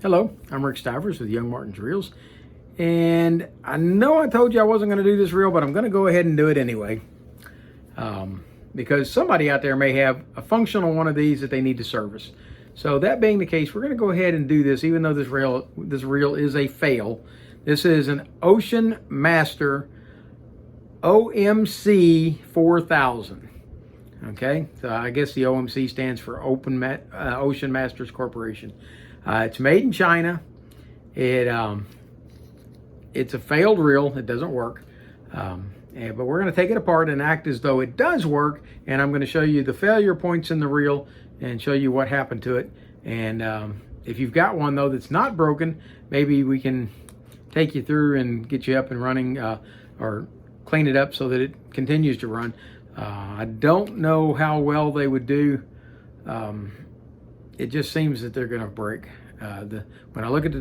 Hello, I'm Rick Stivers with YoungMartin'sReels, and I know I told you I wasn't going to do this reel, but I'm going to go ahead and do it anyway, because somebody out there may have a functional one of these that they need to service. So that being the case, we're going to go ahead and do this, even though this reel is a fail. This is an Ocean Master OMC4000. Okay, so I guess the OMC stands for Ocean Masters Corporation. It's made in China. It's a failed reel. It doesn't work. But we're going to take it apart and act as though it does work. And I'm going to show you the failure points in the reel and show you what happened to it. And if you've got one, though, that's not broken, maybe we can take you through and get you up and running, or clean it up so that it continues to run. I don't know how well they would do. It just seems that they're going to break. When I look at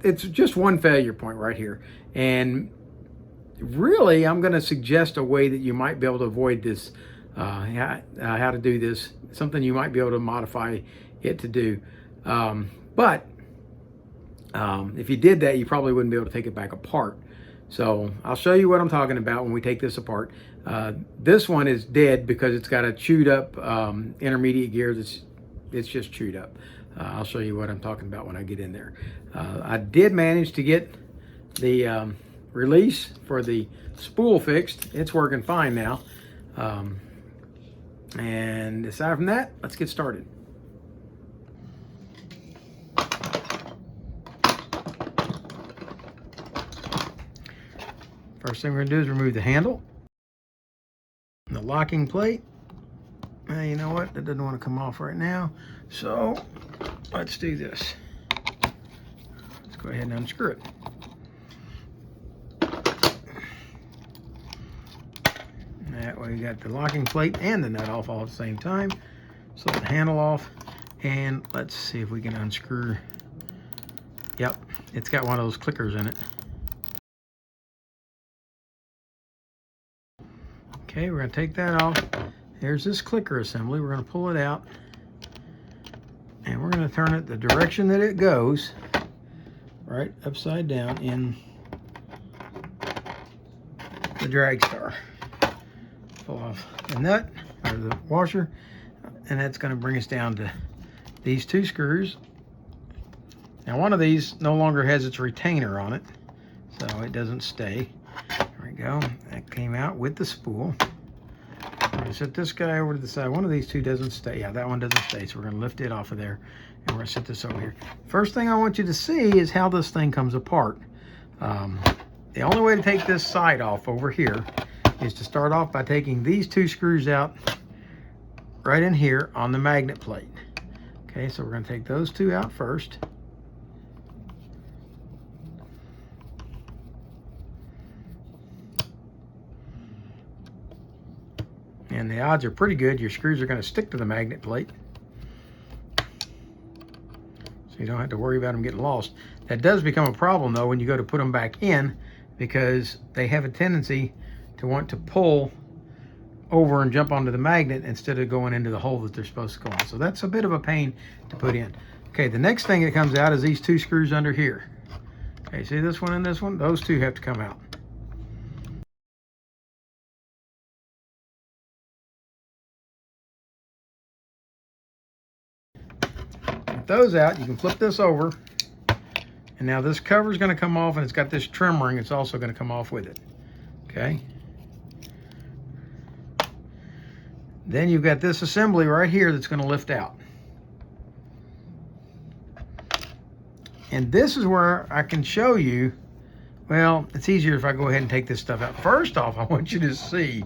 it's just one failure point right here. And really, I'm going to suggest a way that you might be able to avoid this, how to do this, something you might be able to modify it to do. But if you did that, you probably wouldn't be able to take it back apart. So I'll show you what I'm talking about when we take this apart. This one is dead because it's got a chewed up intermediate gear it's just chewed up. I'll show you what I'm talking about when I get in there. I did manage to get the release for the spool fixed. It's working fine now. And aside from that, let's get started. First thing we're going to do is remove the handle, the locking plate. You know what? That doesn't want to come off right now. So let's do this. Let's go ahead and unscrew it. That way we got the locking plate and the nut off all at the same time. So the handle off, and let's see if we can unscrew. Yep, it's got one of those clickers in it. Okay, we're going to take that off. There's this clicker assembly. We're going to pull it out, and we're going to turn it the direction that it goes, right upside down in the drag star. Pull off the nut or the washer, and that's going to bring us down to these two screws. Now, one of these no longer has its retainer on it, so it doesn't stay. There we go. That came out with the spool. I'm going to set this guy over to the side. One of these two doesn't stay. Yeah, that one doesn't stay. So we're going to lift it off of there, and we're going to set this over here. First thing I want you to see is how this thing comes apart. The only way to take this side off over here is to start off by taking these two screws out right in here on the magnet plate. Okay, so we're going to take those two out first. And the odds are pretty good your screws are going to stick to the magnet plate, so you don't have to worry about them getting lost. That does become a problem though when you go to put them back in, because they have a tendency to want to pull over and jump onto the magnet instead of going into the hole that they're supposed to go on. So that's a bit of a pain to put in. Okay, the next thing that comes out is these two screws under here. Okay, see this one and this one? Those two have to come out. Those out, you can flip this over, and now this cover is going to come off, and it's got this trim ring. It's also going to come off with it. Okay, then you've got this assembly right here that's going to lift out, and this is where I can show you. Well, it's easier if I go ahead and take this stuff out. First off, I want you to see,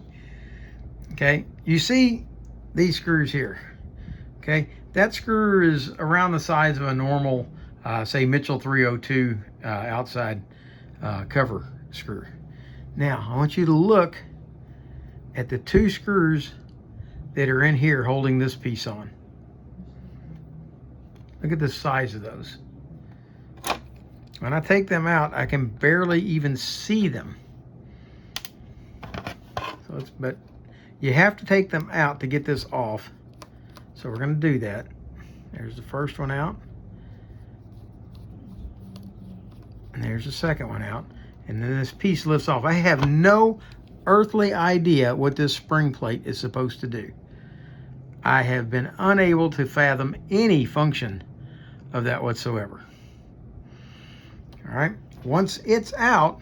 okay, you see these screws here. Okay, that screw is around the size of a normal, say Mitchell 302 outside cover screw. Now, I want you to look at the two screws that are in here holding this piece on. Look at the size of those. When I take them out, I can barely even see them. So but you have to take them out to get this off. So we're going to do that. There's the first one out. There's the second one out. And then this piece lifts off. I have no earthly idea what this spring plate is supposed to do. I have been unable to fathom any function of that whatsoever. All right, once it's out,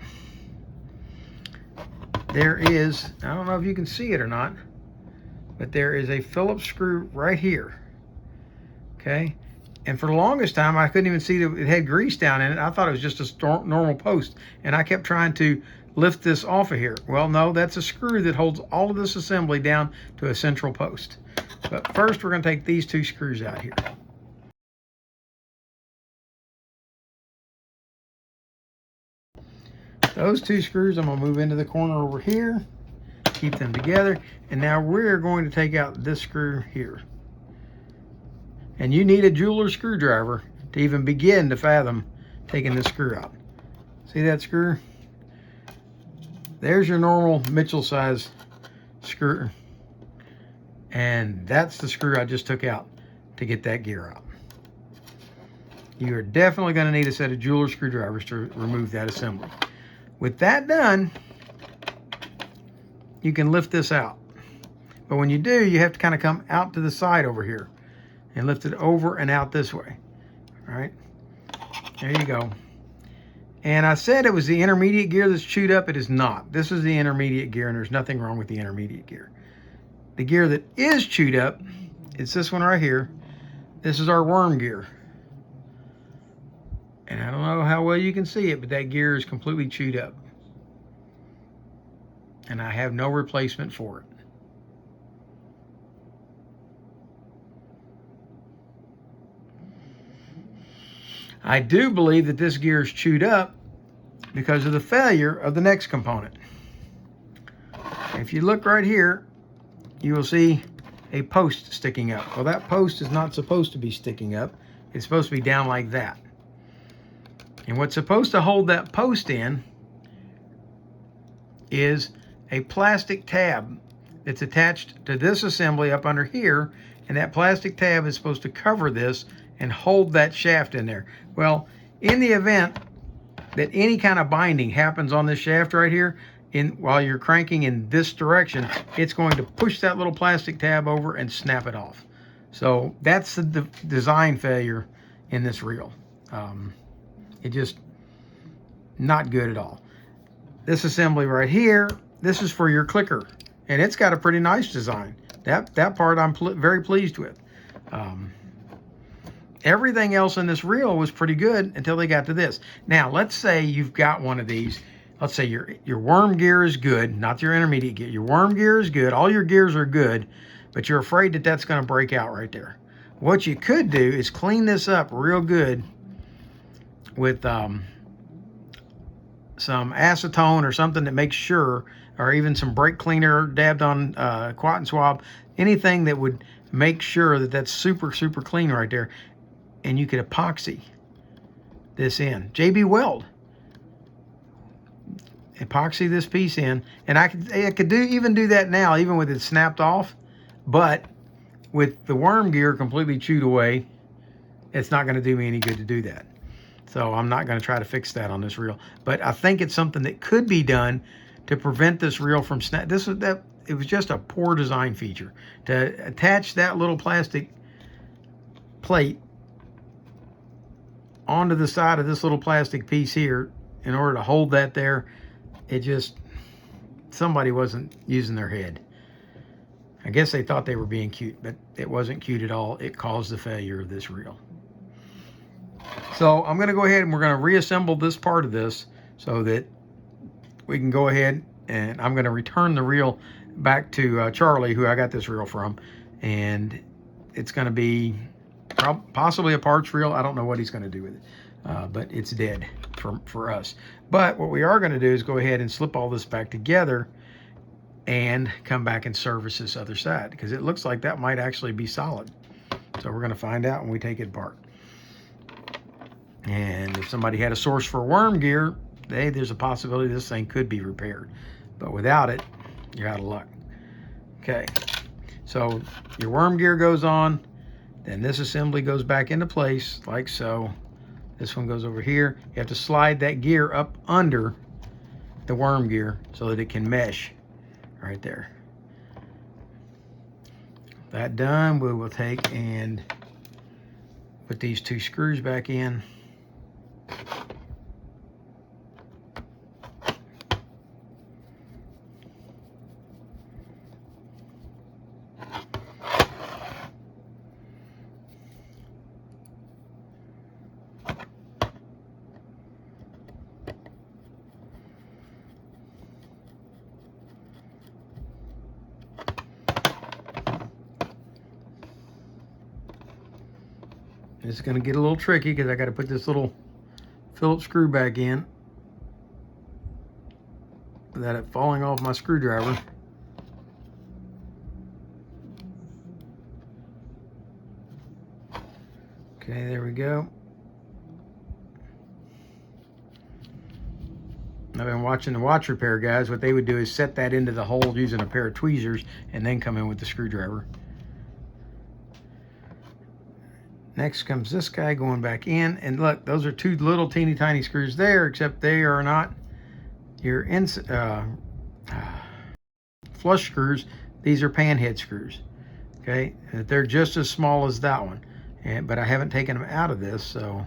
there is, I don't know if you can see it or not, but there is a Phillips screw right here. Okay, and for the longest time I couldn't even see that it had grease down in it. I thought it was just a normal post, and I kept trying to lift this off of here. Well, no, that's a screw that holds all of this assembly down to a central post. But first we're going to take these two screws out here. Those two screws I'm going to move into the corner over here, keep them together, and now we're going to take out this screw here. And you need a jeweler's screwdriver to even begin to fathom taking this screw out. See that screw? There's your normal Mitchell size screw, and that's the screw I just took out to get that gear out. You are definitely going to need a set of jeweler's screwdrivers to remove that assembly. With that done, you can lift this out. But when you do, you have to kind of come out to the side over here and lift it over and out this way. All right, there you go. And I said it was the intermediate gear that's chewed up. It is not. This is the intermediate gear, and there's nothing wrong with the intermediate gear. The gear that is chewed up, it's this one right here. This is our worm gear. And I don't know how well you can see it, but that gear is completely chewed up. And I have no replacement for it. I do believe that this gear is chewed up because of the failure of the next component. If you look right here, you will see a post sticking up. Well, that post is not supposed to be sticking up. It's supposed to be down like that. And what's supposed to hold that post in is a plastic tab that's attached to this assembly up under here, and that plastic tab is supposed to cover this and hold that shaft in there. Well, in the event that any kind of binding happens on this shaft right here, while you're cranking in this direction, it's going to push that little plastic tab over and snap it off. So that's the design failure in this reel. It just not good at all. This assembly right here, this is for your clicker, and it's got a pretty nice design. That part I'm very pleased with. Everything else in this reel was pretty good until they got to this. Now, let's say you've got one of these. Let's say your worm gear is good, not your intermediate gear. Your worm gear is good. All your gears are good, but you're afraid that that's going to break out right there. What you could do is clean this up real good with some acetone or something that makes sure, or even some brake cleaner dabbed on cotton swab, anything that would make sure that that's super, super clean right there. And you could epoxy this in. JB Weld. Epoxy this piece in. And I could even do that now, even with it snapped off. But with the worm gear completely chewed away, it's not going to do me any good to do that. So I'm not going to try to fix that on this reel. But I think it's something that could be done to prevent this reel from snap. It was just a poor design feature. To attach that little plastic plate onto the side of this little plastic piece here in order to hold that there, it just, somebody wasn't using their head. I guess they thought they were being cute, but it wasn't cute at all. It caused the failure of this reel. So I'm going to go ahead and we're going to reassemble this part of this so that we can go ahead, and I'm going to return the reel back to Charlie, who I got this reel from, and it's going to be possibly a parts reel. I don't know what he's going to do with it, but it's dead for us. But what we are going to do is go ahead and slip all this back together and come back and service this other side, because it looks like that might actually be solid. So we're going to find out when we take it apart. And if somebody had a source for worm gear, there's a possibility this thing could be repaired. But without it, you're out of luck. Okay, so your worm gear goes on, then this assembly goes back into place like so. This one goes over here. You have to slide that gear up under the worm gear so that it can mesh right there. That done, we will take and put these 2 screws back in. It's going to get a little tricky because I got to put this little Phillips screw back in without it falling off my screwdriver. Okay, there we go. I've been watching the watch repair guys. What they would do is set that into the hole using a pair of tweezers and then come in with the screwdriver. Next comes this guy going back in, and look, those are 2 little teeny tiny screws there, except they are not your flush screws. These are pan head screws. Okay, they're just as small as that one, but I haven't taken them out of this, so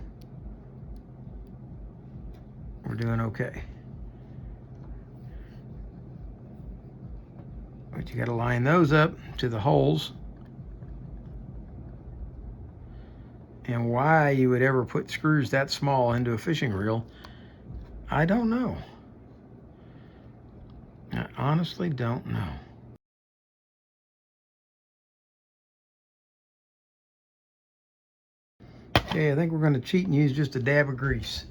we're doing okay. But you got to line those up to the holes. And why you would ever put screws that small into a fishing reel, I don't know. I honestly don't know. Okay, I think we're going to cheat and use just a dab of grease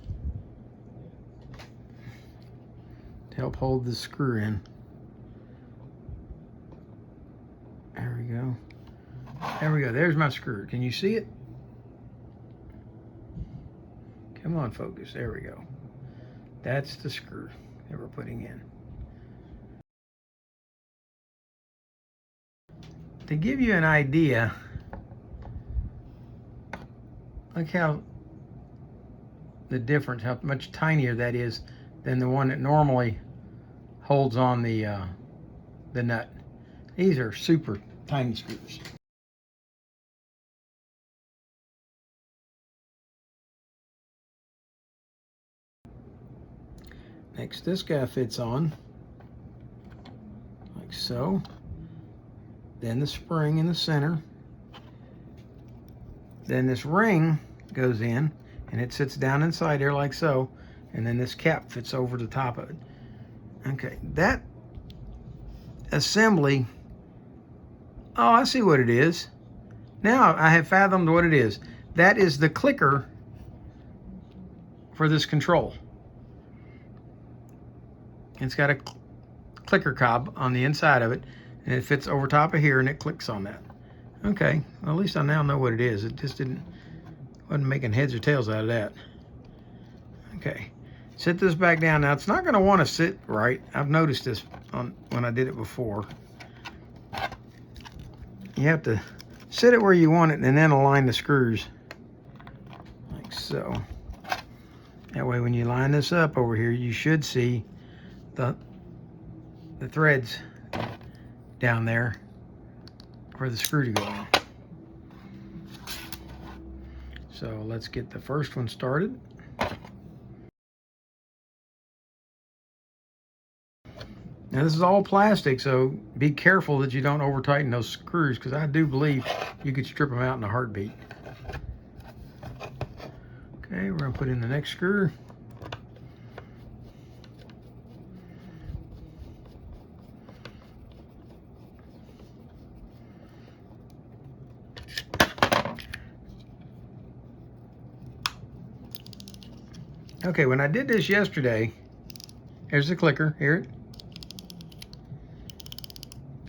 to help hold this screw in. There we go. There we go. There's my screw. Can you see it? Come on, focus. There we go. That's the screw that we're putting in. To give you an idea, look how the difference, how much tinier that is than the one that normally holds on the nut. These are super tiny screws. Next, this guy fits on like so. Then the spring in the center. Then this ring goes in and it sits down inside there like so. And then this cap fits over the top of it. Okay, that assembly, oh, I see what it is. Now I have fathomed what it is. That is the clicker for this control. It's got a clicker cob on the inside of it, and it fits over top of here, and it clicks on that. Okay, well, at least I now know what it is. It just wasn't making heads or tails out of that. Okay, sit this back down. Now, it's not going to want to sit right. I've noticed this when I did it before. You have to sit it where you want it, and then align the screws like so. That way, when you line this up over here, you should see the threads down there for the screw to go in. So let's get the first one started. Now this is all plastic, so be careful that you don't over tighten those screws, because I do believe you could strip them out in a heartbeat. Okay, we're going to put in the next screw. Okay, when I did this yesterday, here's the clicker, here.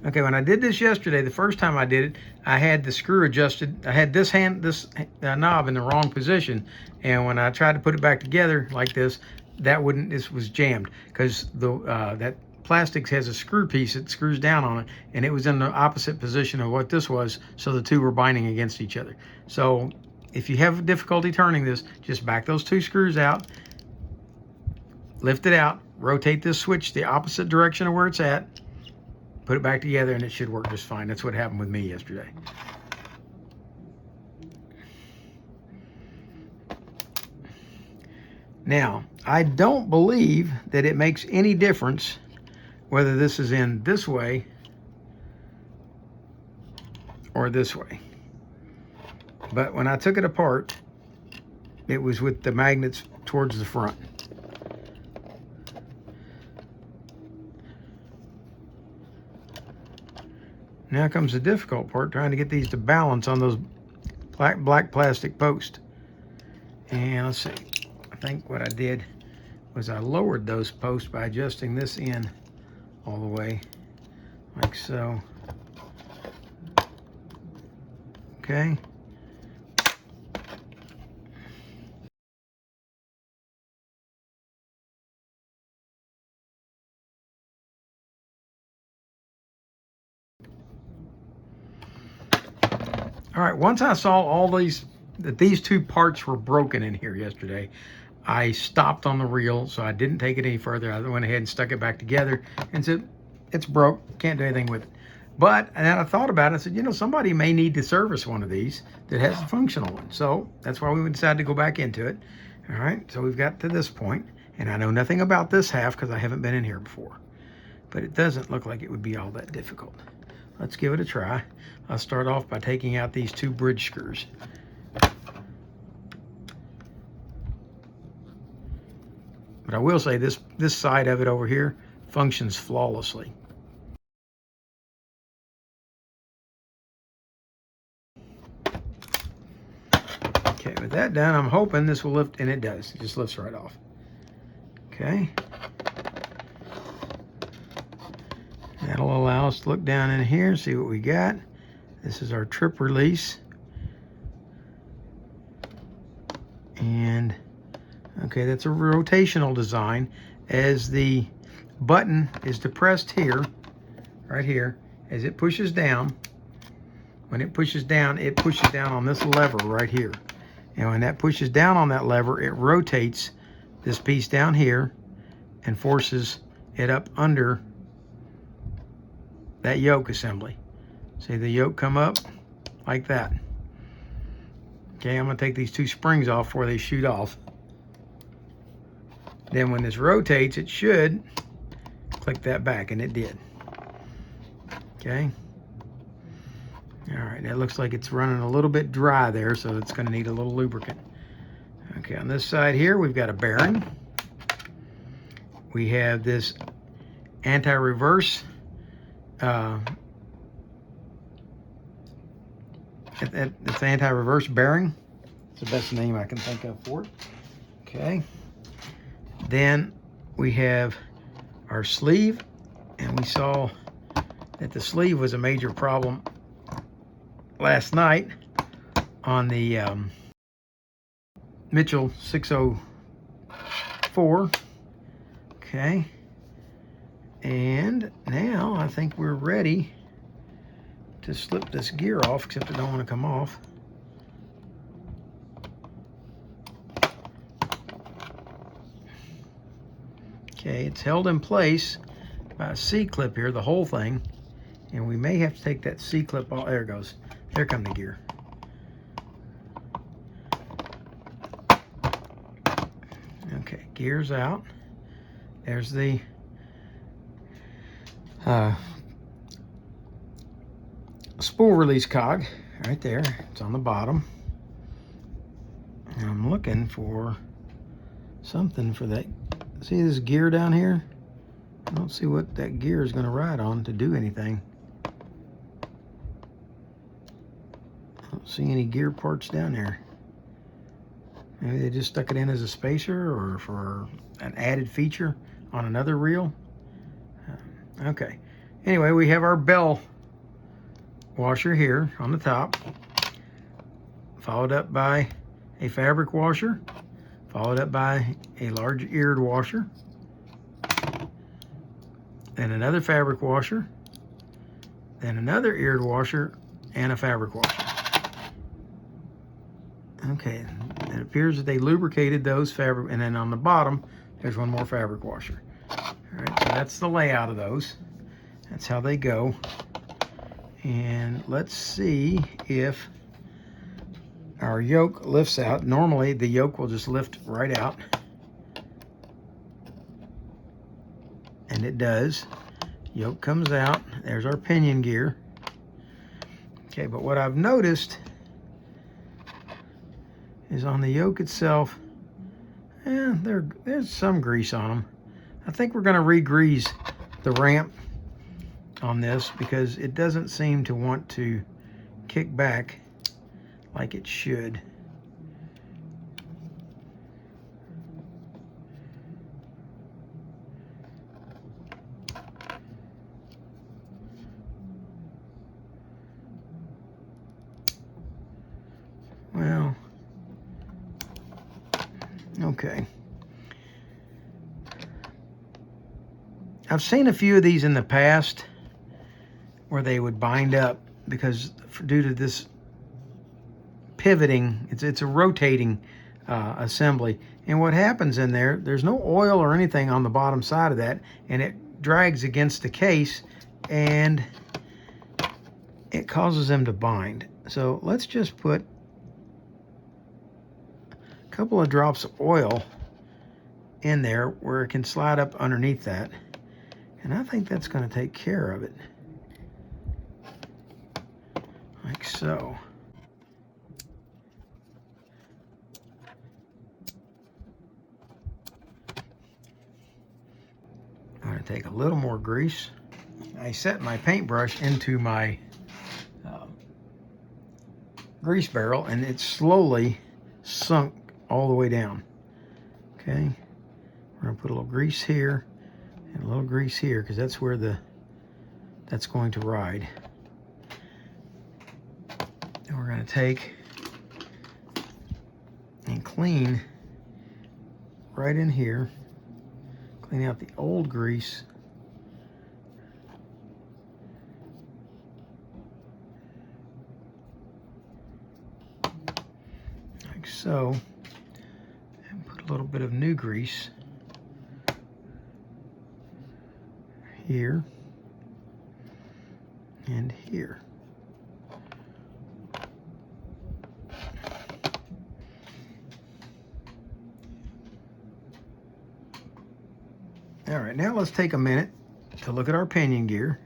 Okay, when I did this yesterday, the first time I did it, I had the screw adjusted. I had this knob in the wrong position, and when I tried to put it back together like this, this was jammed, because that plastics has a screw piece that screws down on it, and it was in the opposite position of what this was, so the two were binding against each other. So if you have difficulty turning this, just back those 2 screws out, lift it out, rotate this switch the opposite direction of where it's at, put it back together, and it should work just fine. That's what happened with me yesterday. Now, I don't believe that it makes any difference whether this is in this way or this way. But when I took it apart, it was with the magnets towards the front. Now comes the difficult part, trying to get these to balance on those black plastic posts. And let's see, I think what I did was I lowered those posts by adjusting this in all the way, like so. Okay. All right, once I saw all that these 2 parts were broken in here yesterday, I stopped on the reel, so I didn't take it any further. I went ahead and stuck it back together and said, it's broke, can't do anything with it. But, and then I thought about it, I said, you know, somebody may need to service one of these that has a functional one. So that's why we decided to go back into it. All right, so we've got to this point, and I know nothing about this half because I haven't been in here before. But it doesn't look like it would be all that difficult. Let's give it a try. I'll start off by taking out these 2 bridge screws. But I will say this side of it over here functions flawlessly. Okay, with that done, I'm hoping this will lift, and it does. It just lifts right off. Okay. That'll allow us to look down in here and see what we got. This is our trip release. And, okay, that's a rotational design. As the button is depressed here, right here, as it pushes down, when it pushes down on this lever right here. And when that pushes down on that lever, it rotates this piece down here and forces it up under that yoke assembly. See the yoke come up like that. Okay, I'm gonna take these 2 springs off before they shoot off. Then when this rotates, it should click that back, and it did. Okay. All right, that looks like it's running a little bit dry there, so it's gonna need a little lubricant. Okay, on this side here, we've got a bearing. We have this anti-reverse it's anti-reverse bearing. It's the best name I can think of for it. Okay. Then we have our sleeve, and we saw that the sleeve was a major problem last night on the Mitchell 604. Okay. And now I think we're ready to slip this gear off, except I don't want to come off. Okay, it's held in place by a C-clip here, the whole thing. And we may have to take that C-clip off. There it goes. There comes the gear. Okay, gear's out. There's the spool release cog right there. It's on the bottom. And I'm looking for something for that. See this gear down here? I don't see what that gear is going to ride on to do anything. I don't see any gear parts down there. Maybe they just stuck it in as a spacer or for an added feature on another reel. Okay. Anyway, we have our bell washer here on the top, followed up by a fabric washer, followed up by a large eared washer, then another fabric washer, then another eared washer, and a fabric washer. Okay, it appears that they lubricated those fabric, and then on the bottom, there's one more fabric washer. All right, so that's the layout of those. That's how they go. And let's see if our yoke lifts out. Normally, the yoke will just lift right out. And it does. Yoke comes out. There's our pinion gear. Okay, but what I've noticed is on the yoke itself, there's some grease on them. I think we're going to re-grease the ramp on this because it doesn't seem to want to kick back like it should. Well, okay. I've seen a few of these in the past where they would bind up because due to this pivoting, it's a rotating assembly. And what happens in there's no oil or anything on the bottom side of that, and it drags against the case and it causes them to bind. So let's just put a couple of drops of oil in there where it can slide up underneath that. And I think that's going to take care of it. Like so. I'm going to take a little more grease. I set my paintbrush into my grease barrel and it slowly sunk all the way down. Okay, we're going to put a little grease here and a little grease here because that's where that's going to ride. And we're going to take and clean right in here, clean out the old grease. Like so. And put a little bit of new grease here and here. All right, now let's take a minute to look at our pinion gear.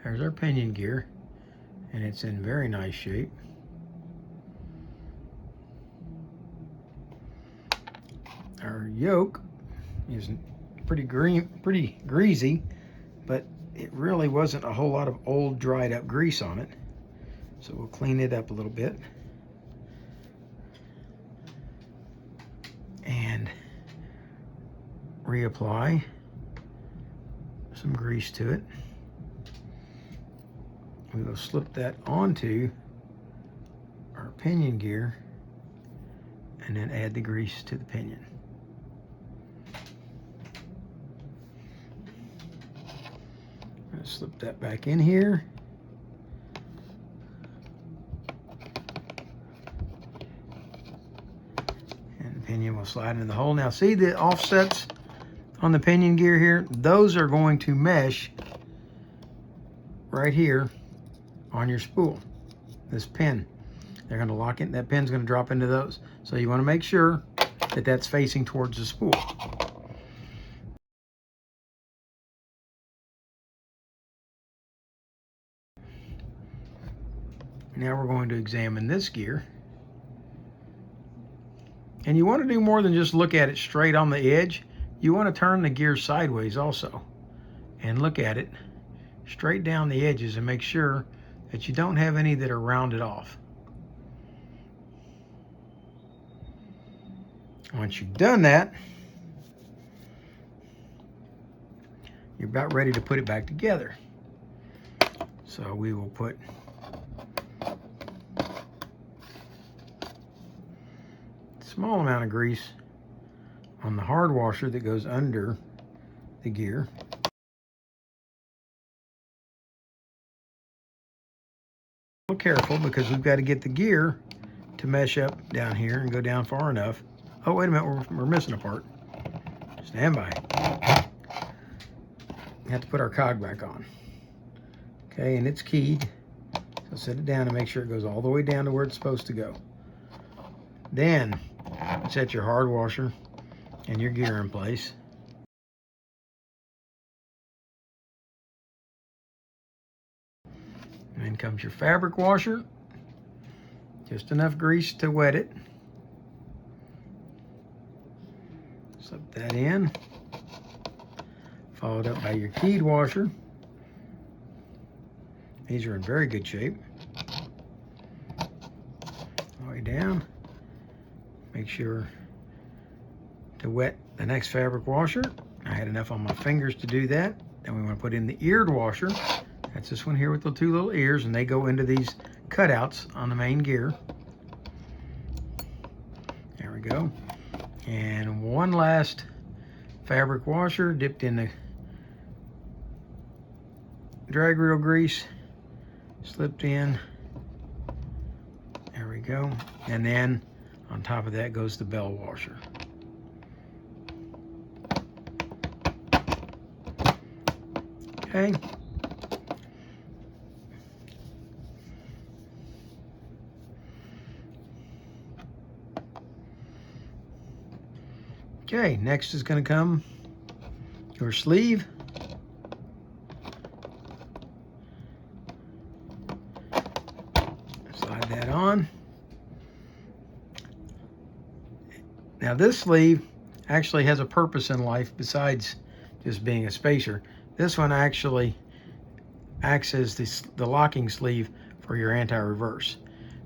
There's our pinion gear, and it's in very nice shape. Our yoke is pretty greasy, but it really wasn't a whole lot of old dried up grease on it. So we'll clean it up a little bit. And reapply some grease to it. We will slip that onto our pinion gear and then add the grease to the pinion. I'm going to slip that back in here. And the pinion will slide into the hole. Now see the offsets on the pinion gear here? Those are going to mesh right here on your spool, this pin. They're going to lock in, that pin's going to drop into those. So you want to make sure that that's facing towards the spool. Now we're going to examine this gear. And you want to do more than just look at it straight on the edge. You want to turn the gear sideways also and look at it straight down the edges and make sure that you don't have any that are rounded off. Once you've done that, you're about ready to put it back together. So we will put a small amount of grease on the hard washer that goes under the gear. little careful because we've got to get the gear to mesh up down here and go down far enough. Oh, wait a minute, we're missing a part. Stand by. We have to put our cog back on. Okay, and it's keyed. So set it down and make sure it goes all the way down to where it's supposed to go. Then set your hard washer and your gear in place. And then comes your fabric washer. Just enough grease to wet it. Slip that in. Followed up by your keyed washer. These are in very good shape. All the way down. Make sure to wet the next fabric washer. I had enough on my fingers to do that. Then we want to put in the eared washer. That's this one here with the two little ears, and they go into these cutouts on the main gear. There we go. And one last fabric washer dipped in the drag reel grease, slipped in. There we go. And then on top of that goes the bell washer. Okay. Okay, next is going to come your sleeve. Slide that on. Now this sleeve actually has a purpose in life besides just being a spacer. This one actually acts as the locking sleeve for your anti-reverse.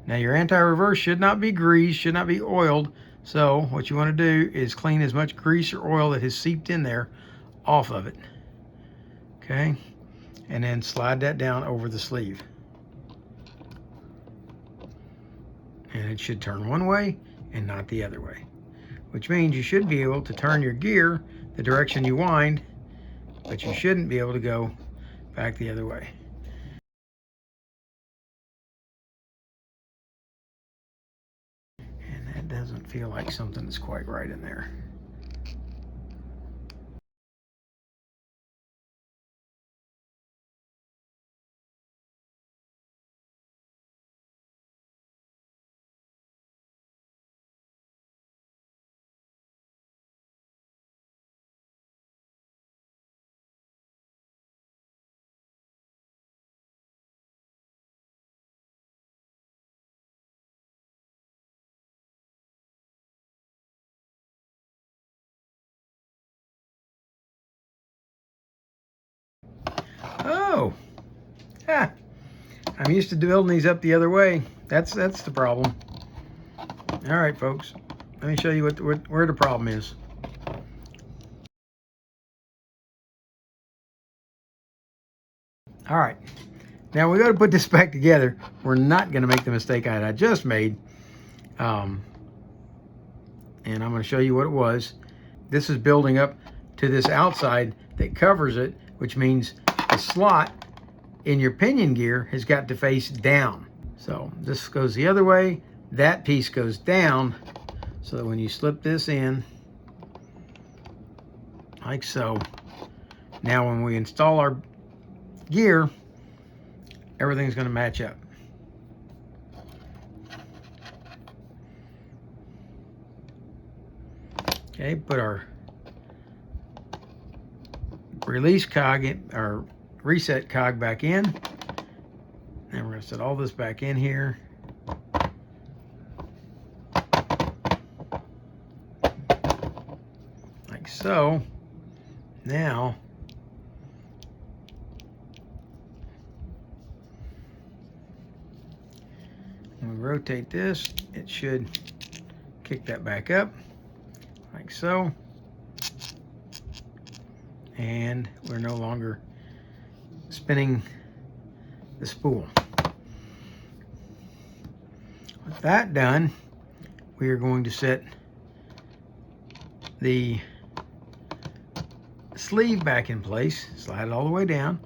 Now your anti-reverse should not be greased, should not be oiled. So what you want to do is clean as much grease or oil that has seeped in there off of it. Okay, and then slide that down over the sleeve. And it should turn one way and not the other way, which means you should be able to turn your gear the direction you wind, but you shouldn't be able to go back the other way. And that doesn't feel like something that's quite right in there. Oh, I'm used to building these up the other way. That's the problem. All right, folks, let me show you where the problem is. All right, now we got to put this back together. We're not going to make the mistake I just made, and I'm going to show you what it was. This is building up to this outside that covers it, which means the slot in your pinion gear has got to face down. So this goes the other way, that piece goes down, so that when you slip this in, like so, now when we install our gear, everything's going to match up. Okay, put our release cog in, our reset cog back in. And we're going to set all this back in here. Like so. Now, when we rotate this, it should kick that back up. Like so. And we're no longer spinning the spool. With that done, we are going to set the sleeve back in place, slide it all the way down,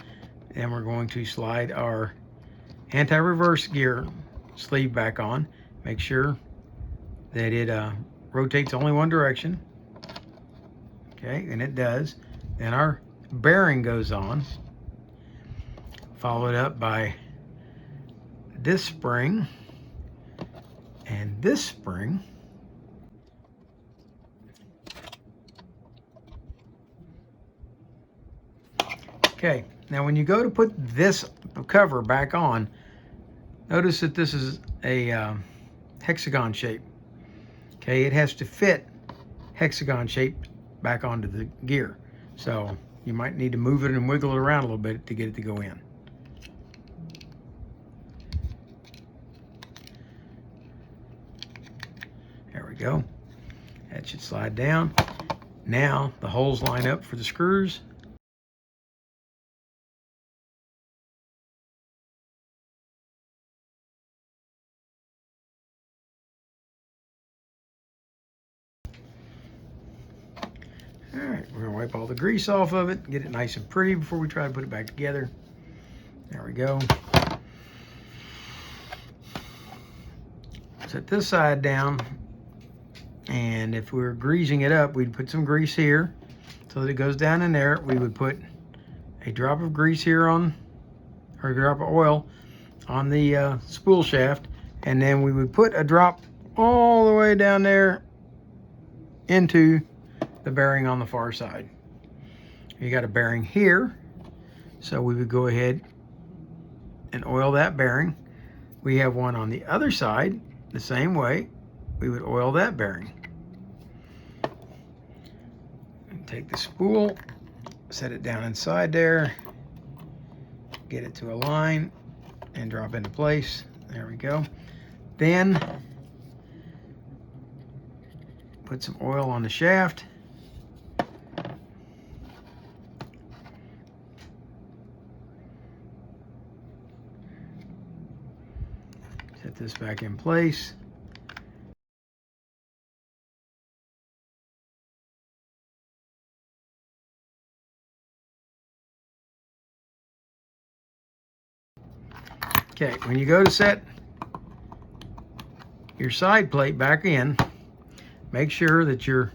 and we're going to slide our anti-reverse gear sleeve back on. Make sure that it rotates only one direction. Okay, and it does. Then our bearing goes on, followed up by this spring and this spring. Okay, now when you go to put this cover back on, notice that this is a hexagon shape. Okay, it has to fit hexagon shape back onto the gear. So you might need to move it and wiggle it around a little bit to get it to go in. There we go. That should slide down. Now the holes line up for the screws. All right, we're gonna wipe all the grease off of it, get it nice and pretty before we try to put it back together. There we go. Set this side down, and if we were greasing it up, we'd put some grease here so that it goes down in there. We would put a drop of grease here on, or a drop of oil on the spool shaft, and then we would put a drop all the way down there into the bearing on the far side. You got a bearing here, so we would go ahead and oil that bearing. We have one on the other side, the same way. We would oil that bearing. And take the spool, set it down inside there, get it to align, and drop into place. There we go. Then put some oil on the shaft. Set this back in place. Okay, when you go to set your side plate back in, make sure that your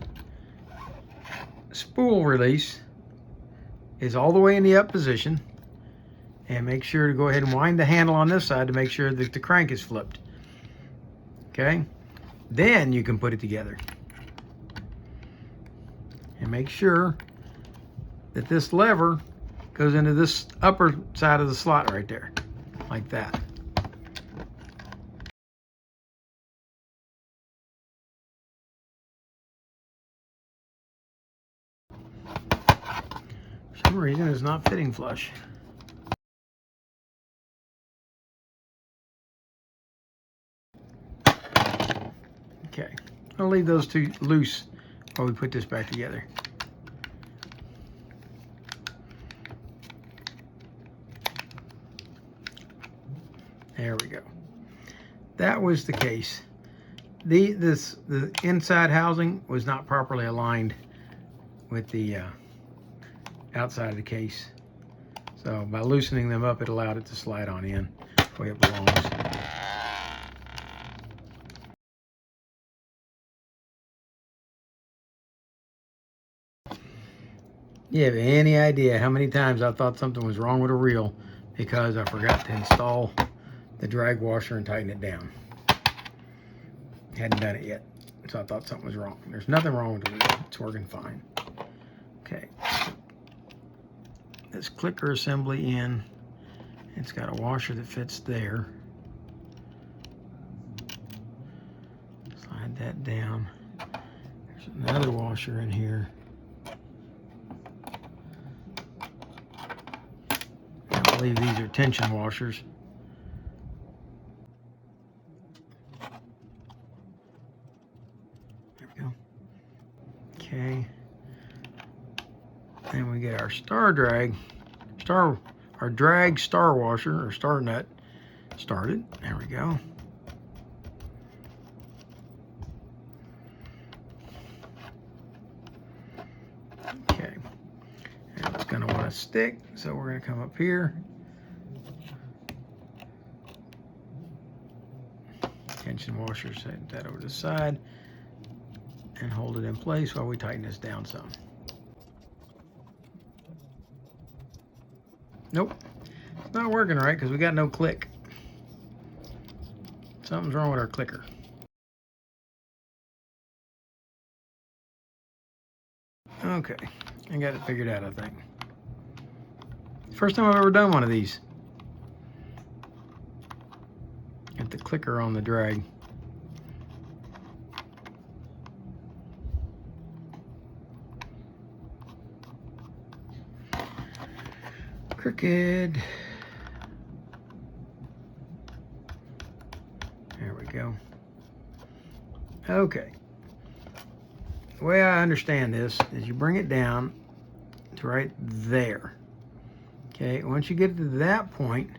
spool release is all the way in the up position, and make sure to go ahead and wind the handle on this side to make sure that the crank is flipped. Okay, then you can put it together. And make sure that this lever goes into this upper side of the slot right there, like that. For some reason it's not fitting flush. Okay, I'll leave those two loose while we put this back together. There we go. That was the case. The inside housing was not properly aligned with the outside of the case. So by loosening them up, it allowed it to slide on in the way it belongs. You have any idea how many times I thought something was wrong with a reel because I forgot to install the drag washer and tighten it down. Hadn't done it yet, so I thought something was wrong. There's nothing wrong with the reel. It's working fine. Okay. This clicker assembly in. It's got a washer that fits there. Slide that down. There's another washer in here. I believe these are tension washers. There we go. Okay. Then we get our our drag star washer or star nut started. There we go. Okay. And it's going to want to stick, so we're going to come up here. tension washer, set that over to the side, and hold it in place while we tighten this down some. Nope, it's not working right because we got no click. Something's wrong with our clicker. Okay, I got it figured out, I think. First time I've ever done one of these. Got the clicker on the drag. Crooked. There we go. Okay. The way I understand this is you bring it down to right there. Okay, once you get to that point,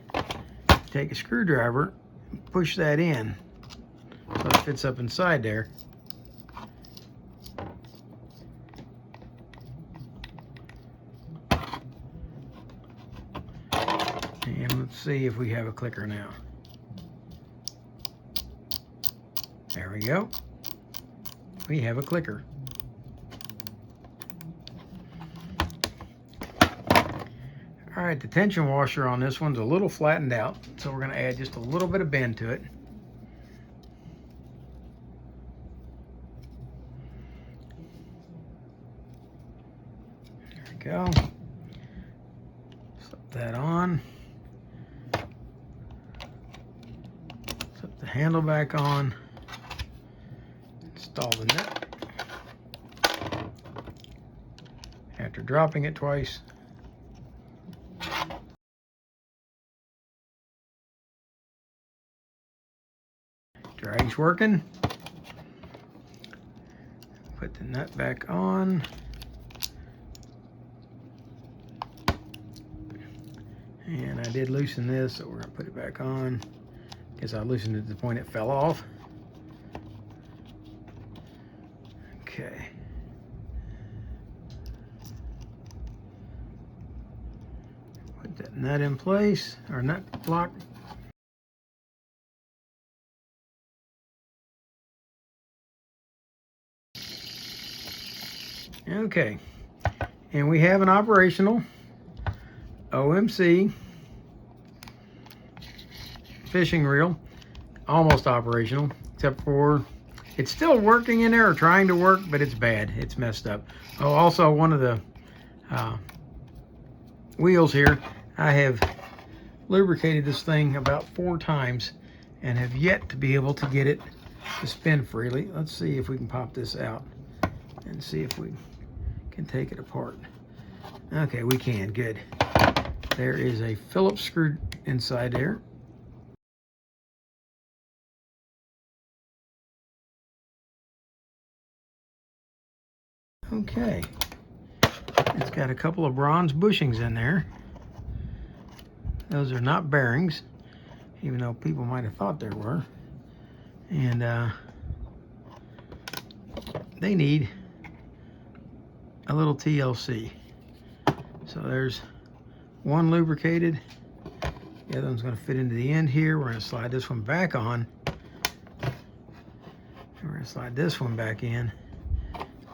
take a screwdriver, push that in so it fits up inside there. And let's see if we have a clicker now. There we go. We have a clicker. All right, the tension washer on this one's a little flattened out, so we're going to add just a little bit of bend to it. There we go. Slip that on. Slip the handle back on. Install the nut. After dropping it twice. Drag's working. Put the nut back on. And I did loosen this, so we're going to put it back on. Guess I loosened it to the point it fell off. Okay. Put that nut in place, or nut block. Okay, and we have an operational OMC fishing reel, almost operational, except for it's still working in there or trying to work, but it's bad. It's messed up. Oh, also one of the wheels here, I have lubricated this thing about 4 times and have yet to be able to get it to spin freely. Let's see if we can pop this out and see if we can take it apart. Okay, we can. Good. There is a Phillips screw inside there. Okay. It's got a couple of bronze bushings in there. Those are not bearings, even though people might have thought there were. And they need a little TLC. So there's one lubricated. The other one's going to fit into the end here. We're going to slide this one back on. We're going to slide this one back in.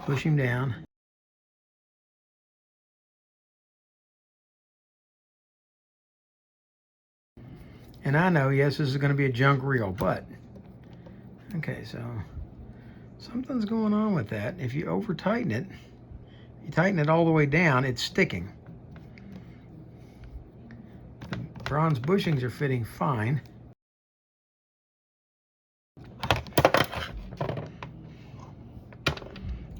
Push him down. And I know, yes, this is going to be a junk reel, but okay, so something's going on with that. If you over tighten it, you tighten it all the way down, it's sticking. The bronze bushings are fitting fine.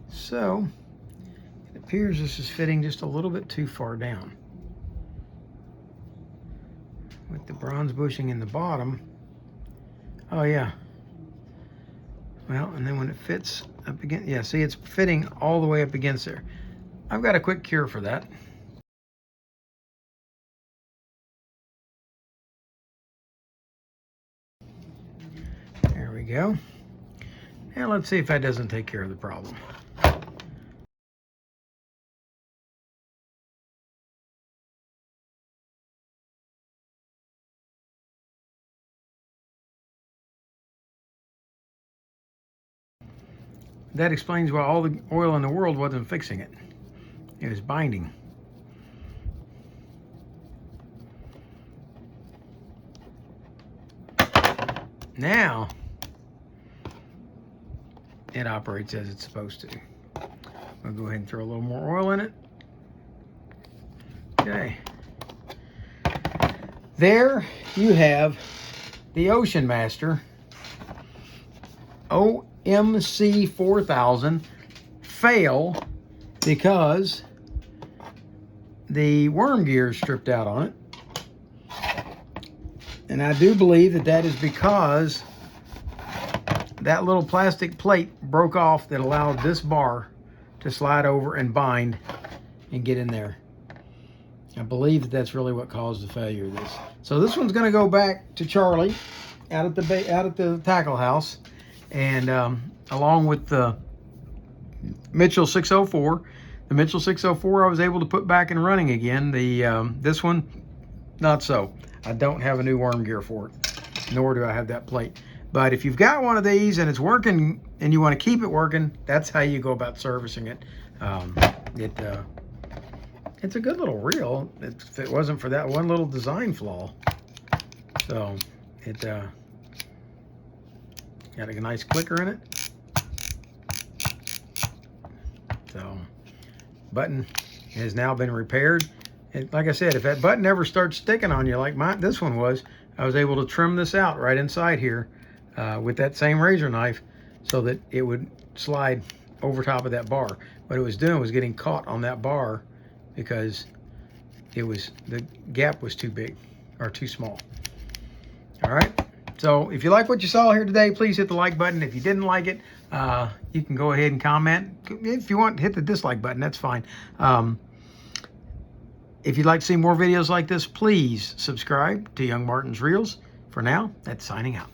So it appears this is fitting just a little bit too far down. With the bronze bushing in the bottom. Oh yeah. Well, and then when it fits up against, yeah, see, it's fitting all the way up against there. I've got a quick cure for that. There we go. Now let's see if that doesn't take care of the problem. that explains why all the oil in the world wasn't fixing it. It was binding. Now it operates as it's supposed to. I'll go ahead and throw a little more oil in it. Okay. There you have the Ocean Master OMC4000 fail because the worm gear is stripped out on it. And I do believe that that is because that little plastic plate broke off that allowed this bar to slide over and bind and get in there. I believe that that's really what caused the failure of this. So this one's going to go back to Charlie out at the tackle house, and along with the Mitchell 604. The Mitchell 604 I was able to put back and running again. The this one, not so. I don't have a new worm gear for it, nor do I have that plate. But if you've got one of these and it's working and you want to keep it working, that's how you go about servicing it. It's a good little reel if it wasn't for that one little design flaw. So it got a nice clicker in it. So button has now been repaired. And like I said, if that button ever starts sticking on you like this one was, I was able to trim this out right inside here with that same razor knife so that it would slide over top of that bar. What it was doing was getting caught on that bar because the gap was too big or too small. All right. So if you like what you saw here today, please hit the like button. If you didn't like it, you can go ahead and comment. If you want, hit the dislike button. That's fine. If you'd like to see more videos like this, please subscribe to Young Martin's Reels. For now, that's signing out.